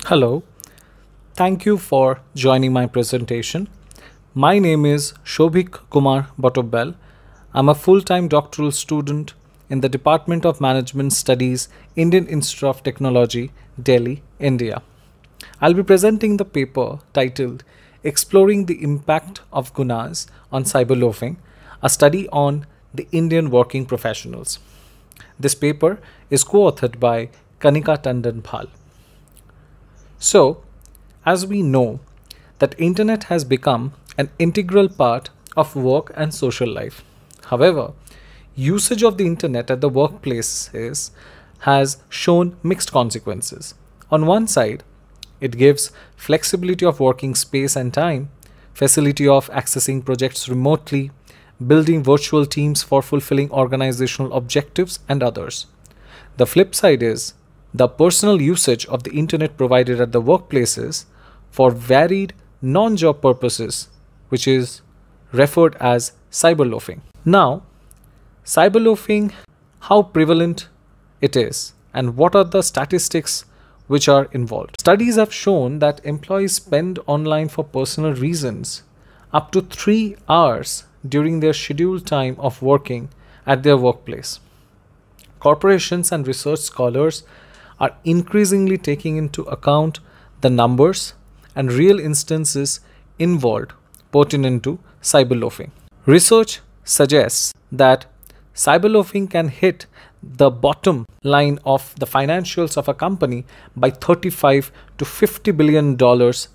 Hello, thank you for joining my presentation. My name is Sauvik Kumar Batabyal. I'm a full-time doctoral student in the Department of Management Studies, Indian Institute of Technology, Delhi, India. I'll be presenting the paper titled Exploring the Impact of Gunas on Cyberloafing, a study on the Indian working professionals. This paper is co-authored by Kanika, Tandon, Bhal. So, as we know that internet has become an integral part of work and social life. However, usage of the internet at the workplaces has shown mixed consequences. On one side, it gives flexibility of working space and time, facility of accessing projects remotely, building virtual teams for fulfilling organizational objectives and others. The flip side is the personal usage of the internet provided at the workplaces for varied non-job purposes, which is referred as cyberloafing. Now, cyberloafing, how prevalent it is and what are the statistics which are involved. Studies have shown that employees spend online for personal reasons up to 3 hours during their scheduled time of working at their workplace. Corporations and research scholars are increasingly taking into account the numbers and real instances involved pertinent to cyberloafing. Research suggests that cyberloafing can hit the bottom line of the financials of a company by $35 to $50 billion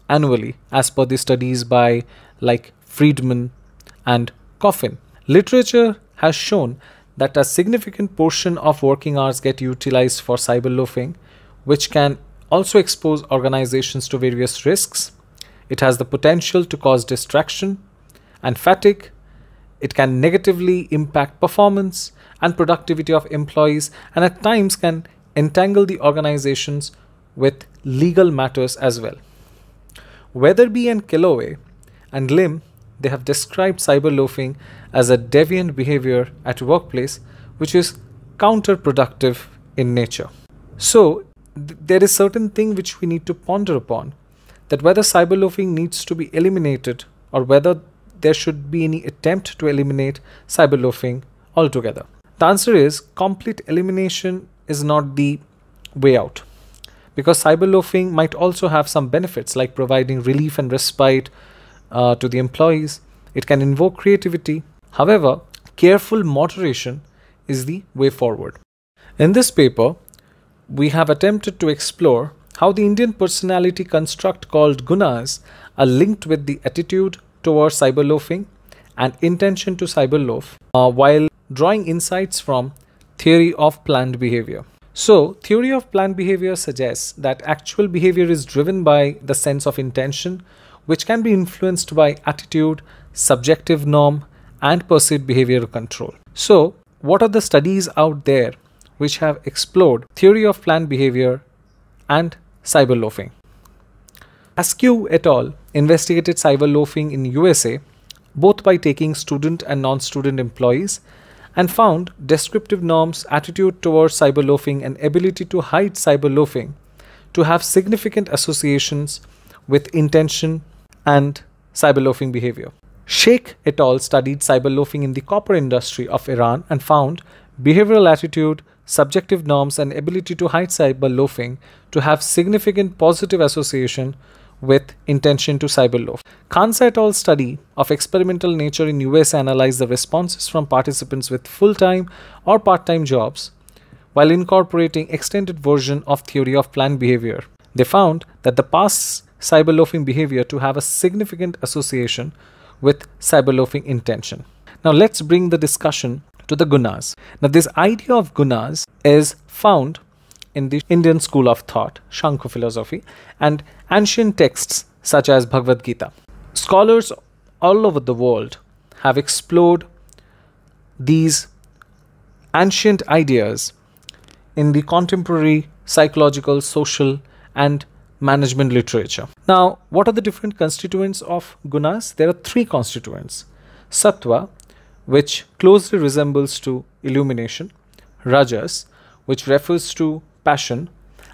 annually, as per the studies by Friedman and Coffin. Literature has shown that a significant portion of working hours get utilized for cyberloafing, which can also expose organizations to various risks. It has the potential to cause distraction and fatigue. It can negatively impact performance and productivity of employees, and at times can entangle the organizations with legal matters as well. Weatherby and Kellaway and Lim, they have described cyberloafing as a deviant behavior at workplace which is counterproductive in nature. So there is certain thing which we need to ponder upon, that whether cyberloafing needs to be eliminated or whether there should be any attempt to eliminate cyberloafing altogether. The answer is complete elimination is not the way out, because cyberloafing might also have some benefits like providing relief and respite to the employees. It can invoke creativity. However, careful moderation is the way forward. In this paper, we have attempted to explore how the Indian personality construct called Gunas are linked with the attitude towards cyberloafing and intention to cyberloaf, while drawing insights from theory of planned behavior. So, theory of planned behavior suggests that actual behavior is driven by the sense of intention, which can be influenced by attitude, subjective norm, and perceived behavioral control. So, what are the studies out there which have explored theory of planned behavior and cyberloafing? Askew et al. Investigated cyberloafing in USA, both by taking student and non-student employees, and found descriptive norms, attitude towards cyberloafing, and ability to hide cyberloafing to have significant associations with intention and cyberloafing behavior. Sheikh et al. Studied cyberloafing in the copper industry of Iran and found behavioral attitude, subjective norms, and ability to hide cyberloafing to have significant positive association with intention to cyberloaf. Khansa et al. Study of experimental nature in US analyzed the responses from participants with full-time or part-time jobs while incorporating extended version of theory of planned behavior. They found that the past cyberloafing behavior to have a significant association with cyberloafing intention. Now let's bring the discussion to the Gunas. Now this idea of Gunas is found in the Indian school of thought, Shankha philosophy, and ancient texts such as Bhagavad Gita. Scholars all over the world have explored these ancient ideas in the contemporary psychological, social, and management literature. Now, what are the different constituents of Gunas? There are 3 constituents. Sattva, which closely resembles to illumination. Rajas, which refers to passion,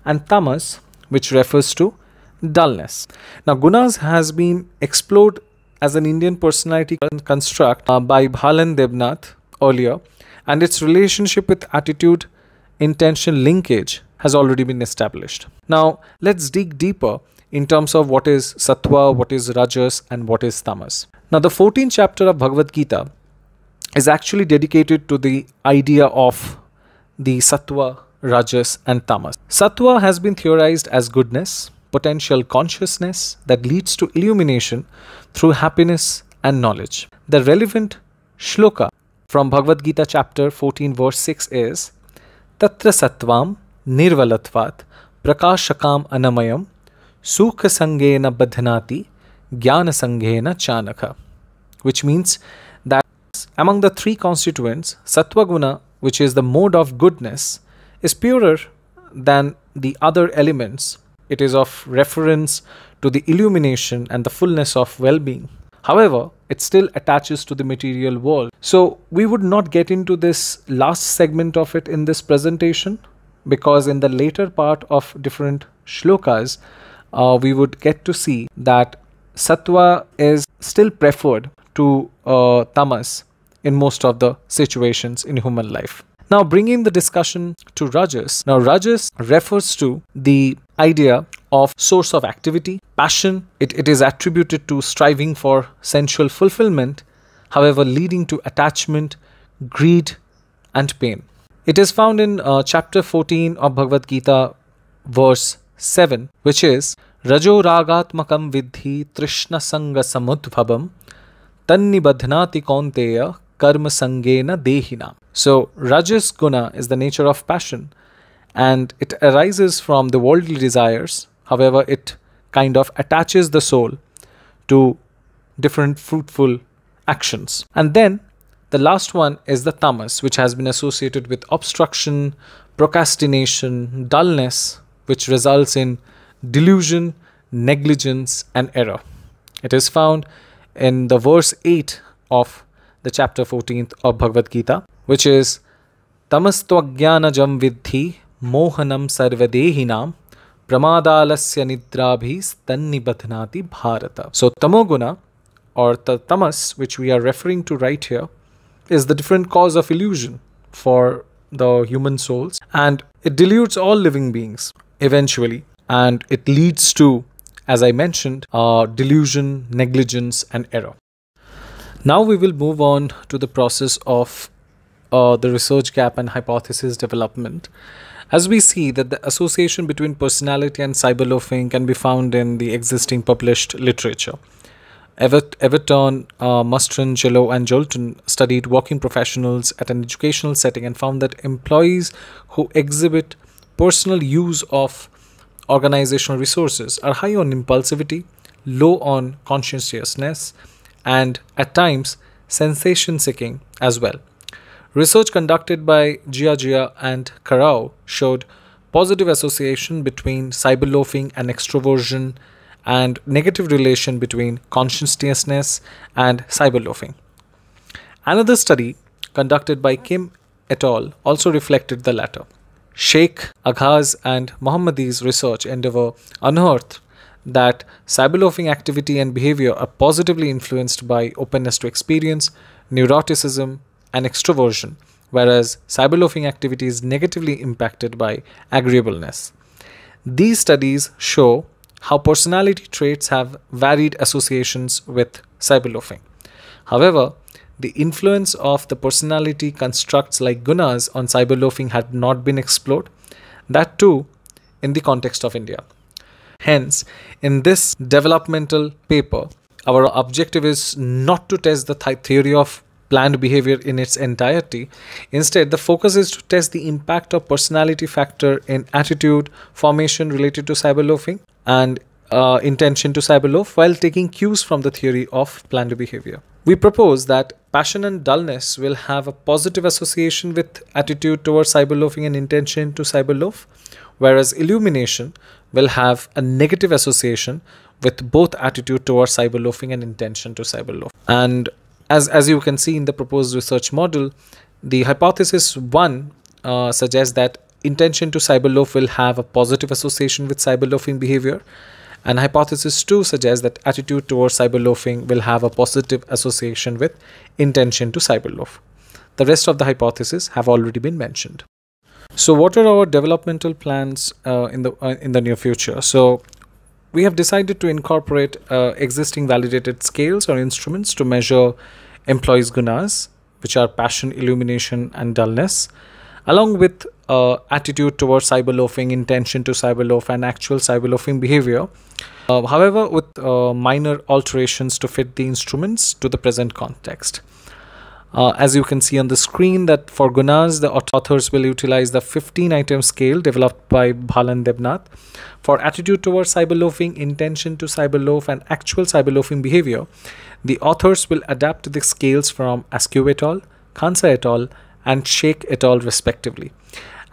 and tamas, which refers to dullness. Now, Gunas has been explored as an Indian personality construct by Bhal and Debnath earlier, and its relationship with attitude intention linkage has already been established. Now, let's dig deeper in terms of what is Sattva, what is Rajas, and what is Tamas. Now, the 14th chapter of Bhagavad Gita is actually dedicated to the idea of the Sattva, Rajas, and Tamas. Sattva has been theorized as goodness, potential consciousness that leads to illumination through happiness and knowledge. The relevant shloka from Bhagavad Gita chapter 14 verse 6 is Tatra Sattvam Nirvalatvat Prakashakam Anamayam Sukha Sangena Badhanati Jnana Sangena Chanaka, which means that among the three constituents, Sattva Guna, which is the mode of goodness, is purer than the other elements. It is of reference to the illumination and the fullness of well-being. However, it still attaches to the material world. So we would not get into this last segment of it in this presentation, because in the later part of different shlokas, we would get to see that Sattva is still preferred to Tamas in most of the situations in human life. Now, bringing the discussion to Rajas. Now, Rajas refers to the idea of source of activity, passion. It is attributed to striving for sensual fulfillment, however, leading to attachment, greed, and pain. It is found in chapter 14 of Bhagavad Gita, verse 7, which is Rajo ragatmakam vidhi trishna sanga samudbhabam tanni badhnati kaunteya karma sangena dehina. So, Rajas Guna is the nature of passion, and it arises from the worldly desires. However, it kind of attaches the soul to different fruitful actions. And then the last one is the Tamas, which has been associated with obstruction, procrastination, dullness, which results in delusion, negligence, and error. It is found in the verse 8 of the chapter 14th of Bhagavad Gita, which is Tamastvajnanajam vidhi mohanam sarvadehinam pramadalasya nidrabhis tanni badhnati bharata. So tamoguna, or the tamas, which we are referring to right here, is the different cause of illusion for the human souls, and it deludes all living beings eventually, and it leads to, as I mentioned, delusion, negligence, and error. Now we will move on to the process of the research gap and hypothesis development. As we see that the association between personality and cyberloafing can be found in the existing published literature. Everton, Mustron, Jello, and Jolton studied working professionals at an educational setting and found that employees who exhibit personal use of organizational resources are high on impulsivity, low on conscientiousness, and at times sensation seeking as well. Research conducted by Gia and Karau showed positive association between cyberloafing and extroversion, and negative relation between conscientiousness and cyberloafing. Another study conducted by Kim et al. Also reflected the latter. Sheikh, Aghaz, and Mohammadi's research endeavor unearthed that cyberloafing activity and behavior are positively influenced by openness to experience, neuroticism, and extroversion, whereas cyberloafing activity is negatively impacted by agreeableness. These studies show how personality traits have varied associations with cyberloafing. However, the influence of the personality constructs like Gunas on cyberloafing had not been explored, that too in the context of India. Hence, in this developmental paper, our objective is not to test the theory of planned behavior in its entirety. Instead, the focus is to test the impact of personality factor in attitude formation related to cyberloafing and intention to cyberloaf, while taking cues from the theory of planned behavior. We propose that passion and dullness will have a positive association with attitude towards cyberloafing and intention to cyberloaf, whereas illumination will have a negative association with both attitude towards cyberloafing and intention to cyberloaf. And as you can see in the proposed research model, the hypothesis 1 suggests that intention to cyberloaf will have a positive association with cyberloafing behavior, And hypothesis 2 suggests that attitude towards cyberloafing will have a positive association with intention to cyberloaf. The rest of the hypotheses have already been mentioned. So what are our developmental plans in the near future? So we have decided to incorporate existing validated scales or instruments to measure employees' gunas, which are passion, illumination, and dullness, along with attitude towards cyberloafing, intention to cyberloaf, and actual cyberloafing behavior. However, with minor alterations to fit the instruments to the present context. As you can see on the screen, that for Gunas, the authors will utilize the 15-item scale developed by Bhal and Debnath. For attitude towards cyberloafing, intention to cyberloaf, and actual cyberloafing behavior, the authors will adapt the scales from Askew et al., Khansa et al., and Sheikh et al. Respectively.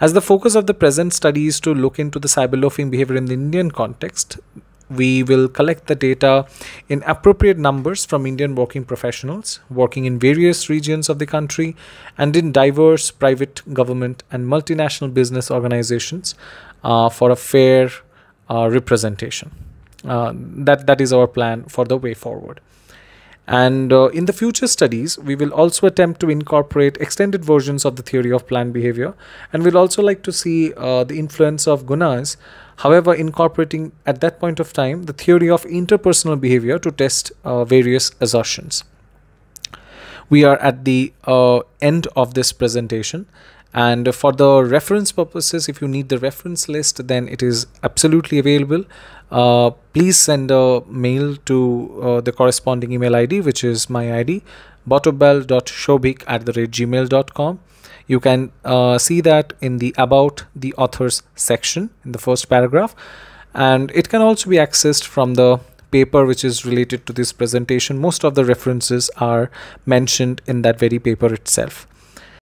As the focus of the present study is to look into the cyberloafing behavior in the Indian context, we will collect the data in appropriate numbers from Indian working professionals working in various regions of the country and in diverse private, government, and multinational business organizations for a fair representation. That is our plan for the way forward. And in the future studies, we will also attempt to incorporate extended versions of the theory of planned behavior, and we'll also like to see the influence of Gunas, however, incorporating at that point of time the theory of interpersonal behavior to test various assertions. We are at the end of this presentation, and for the reference purposes, if you need the reference list, then it is absolutely available. Please send a mail to the corresponding email ID, which is my ID, batabyal.shobik@gmail.com. You can see that in the About the Authors section in the first paragraph, and it can also be accessed from the paper which is related to this presentation. Most of the references are mentioned in that very paper itself.